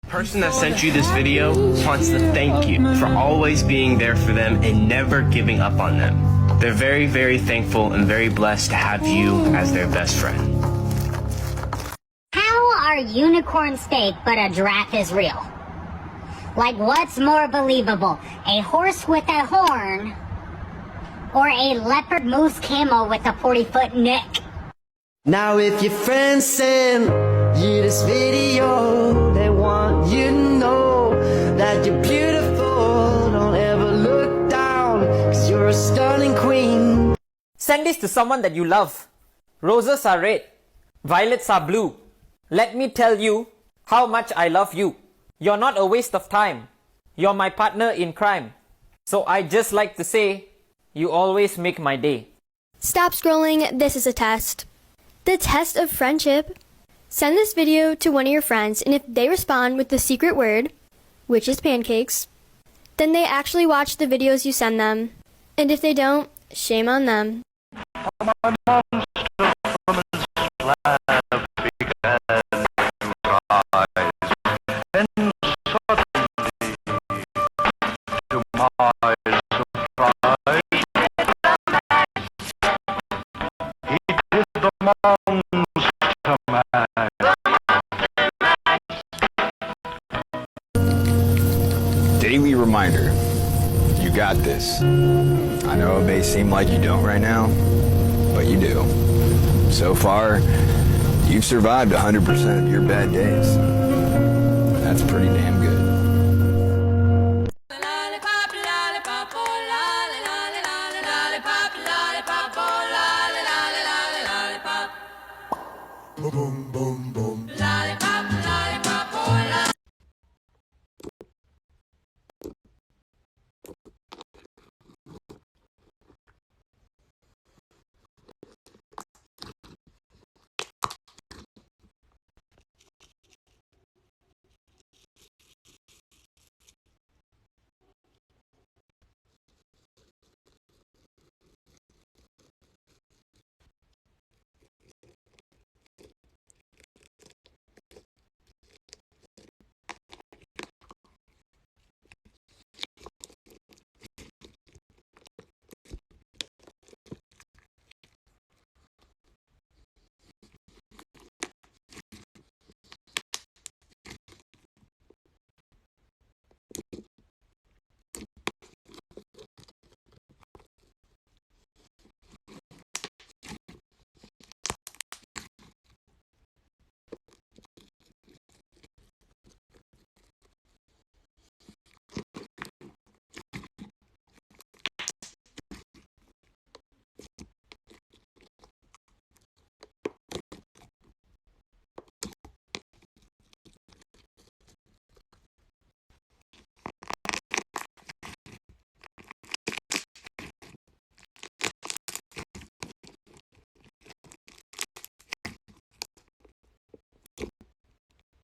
person that sent you this video wants to thank you for always being there for them and never giving up on them. They're very, very thankful and very blessed to have you as their best friend. How are unicorns fake but a giraffe is real? Like, what's more believable? A horse with a horn or a leopard moose camel with a 40-foot neck? Now if your friends send you this video, they want you to know that you're beautiful. Don't ever look down, cause you're a stunning queen. Send this to someone that you love. Roses are red, violets are blue. Let me tell you how much I love you. You're not a waste of time. You're my partner in crime. So I just like to say, you always make my day. Stop scrolling, this is a test. The test of friendship. Send this video to one of your friends, and if they respond with the secret word, which is pancakes, then they actually watch the videos you send them. And if they don't, shame on them. Daily reminder, you got this. I know it may seem like you don't right now, but you do. So far, you've survived 100% of your bad days. That's pretty damn